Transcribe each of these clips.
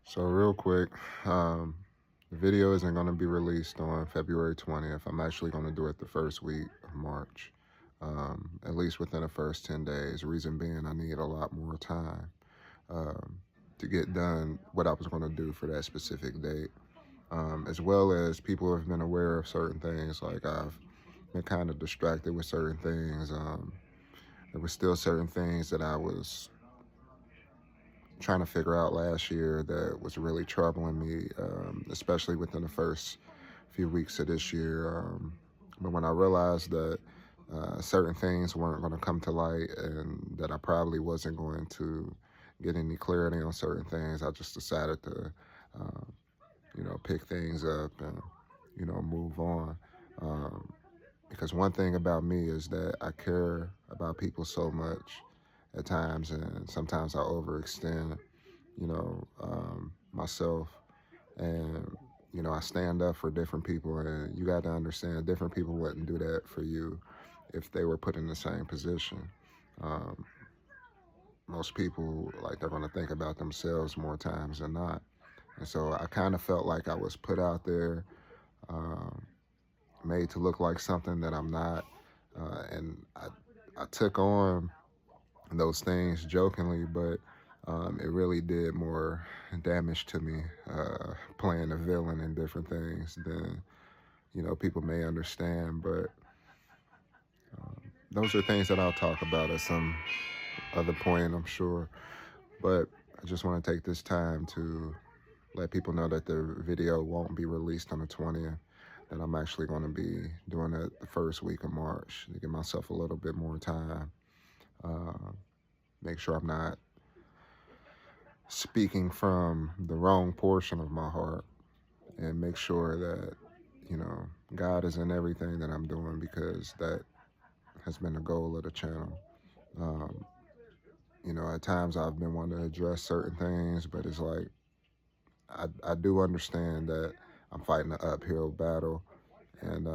So real quick, the video isn't going to be released on February 20th. I'm actually going to do it the first week of March, at least within the first 10 days. Reason being, I need a lot more time um, to get done what I was going to do for that specific date. As well as people have been aware of certain things, like I've been kind of distracted with certain things. There was still certain things that I was trying to figure out last year that was really troubling me, especially within the first few weeks of this year. But when I realized that certain things weren't going to come to light and that I probably wasn't going to get any clarity on certain things, I just decided to, uh, pick things up and, move on. Um, because one thing about me is that I care about people so much at times, and sometimes I overextend, myself. And, I stand up for different people, and you got to understand different people wouldn't do that for you if they were put in the same position. Um, Most people, like, they're going to think about themselves more times than not. And so I kind of felt like I was put out there, um, made to look like something that I'm not. And I took on those things jokingly, but it really did more damage to me playing a villain and different things than people may understand. But those are things that I'll talk about at some other point, I'm sure. But I just want to take this time to let people know that the video won't be released on the 20th. That I'm actually going to be doing it the first week of March to give myself a little bit more time. Uh, Make sure I'm not speaking from the wrong portion of my heart, and make sure that God is in everything that I'm doing, because that has been the goal of the channel. um, at times I've been wanting to address certain things, but it's like I do understand that I'm fighting an uphill battle, and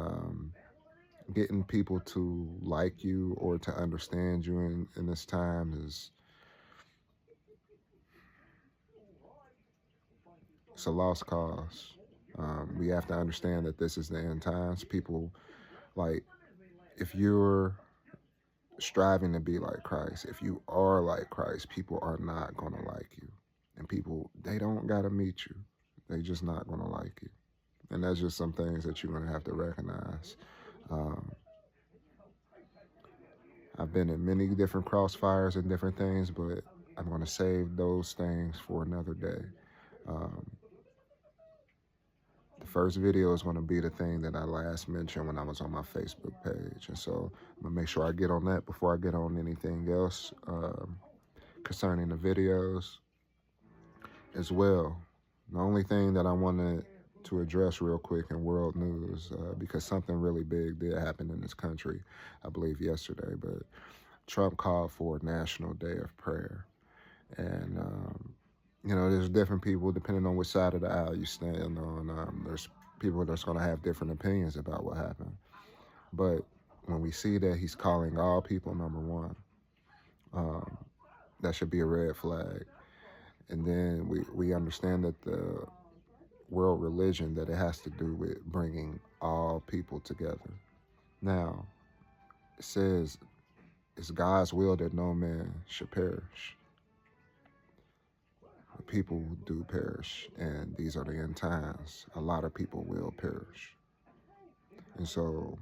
getting people to like you or to understand you in this time is, it's a lost cause. We have to understand that this is the end times. People, like, if you're striving to be like Christ, if you are like Christ, people are not going to like you. And people, they don't got to meet you. They just not going to like you. And that's just some things that you're going to have to recognize. Um, I've been in many different crossfires and different things, but I'm going to save those things for another day. Um, the first video is going to be the thing that I last mentioned when I was on my Facebook page. And so I'm going to make sure I get on that before I get on anything else concerning the videos as well. The only thing that I wanted to address real quick in world news, because something really big did happen in this country, I believe yesterday, but Trump called for a national day of prayer. And, there's different people, depending on which side of the aisle you stand on. There's people that's going to have different opinions about what happened. But when we see that he's calling all people number one, um, that should be a red flag. And then we understand that the world religion, that it has to do with bringing all people together. Now, it says it's God's will that no man should perish. People do perish, and these are the end times. A lot of people will perish. And so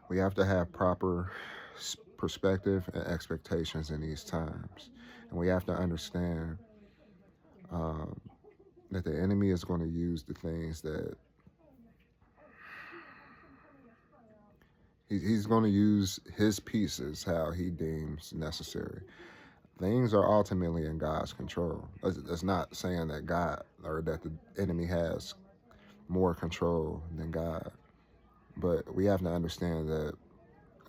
we have to have proper perspective and expectations in these times. And we have to understand um, that the enemy is going to use the things that he's going to use his pieces how he deems necessary. Things are ultimately in God's control. That's not saying that God or that the enemy has more control than God. But we have to understand that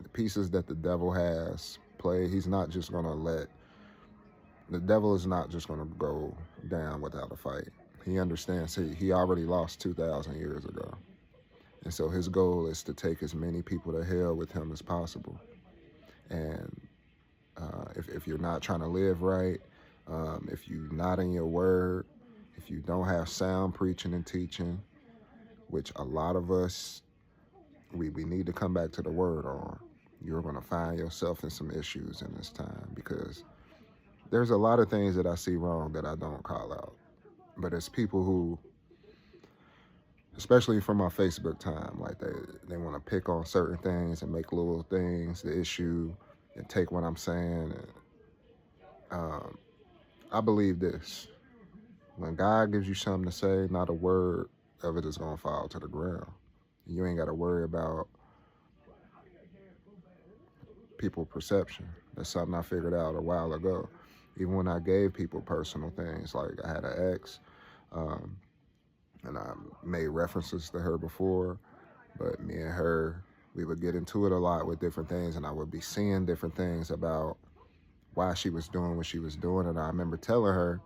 the pieces that the devil has played, he's not just going to let, the devil is not just going to go down without a fight. He understands he already lost 2,000 years ago. And so his goal is to take as many people to hell with him as possible. And if you're not trying to live right, If you're not in your word, if you don't have sound preaching and teaching, which a lot of us, we need to come back to the word on, you're going to find yourself in some issues in this time, because there's a lot of things that I see wrong that I don't call out. But it's people who, especially from my Facebook time, like they want to pick on certain things and make little things the issue and take what I'm saying. And, I believe this: when God gives you something to say, not a word of it is gonna fall to the ground. You ain't got to worry about people perception. That's something I figured out a while ago. Even when I gave people personal things, like I had an ex, um, and I made references to her before, but me and her, we would get into it a lot with different things, and I would be seeing different things about why she was doing what she was doing. And I remember telling her,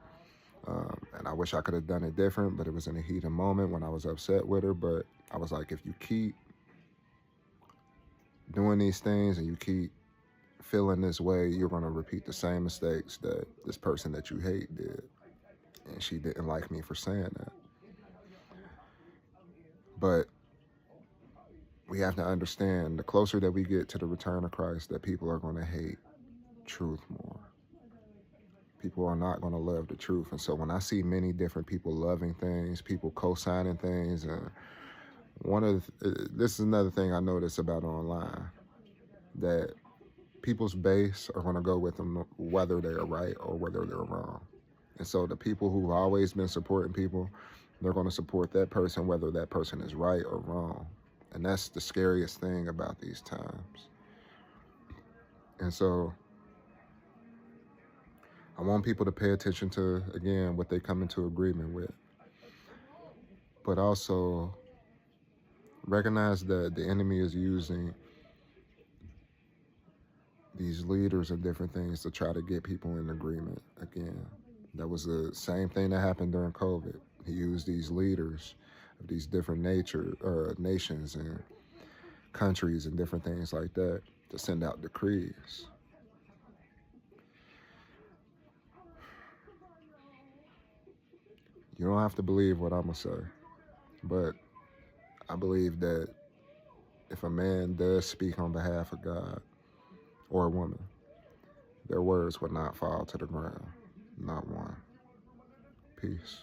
and I wish I could have done it different, but it was in a heated moment when I was upset with her. But I was like, if you keep doing these things and you keep feeling this way, you're going to repeat the same mistakes that this person that you hate did. And she didn't like me for saying that. But we have to understand, the closer that we get to the return of Christ, that people are going to hate truth more. People are not going to love the truth. And so when I see many different people loving things, people co-signing things, and this is another thing I notice about online, that people's base are going to go with them whether they're right or whether they're wrong. And so the people who've always been supporting people, they're going to support that person whether that person is right or wrong. And that's the scariest thing about these times. And so I want people to pay attention to, again, what they come into agreement with. But also recognize that the enemy is using these leaders and different things to try to get people in agreement again. That was the same thing that happened during COVID. He used these leaders of these different nations and countries and different things like that to send out decrees. You don't have to believe what I'm going to say, but I believe that if a man does speak on behalf of God or a woman, their words would not fall to the ground. Not one. Peace.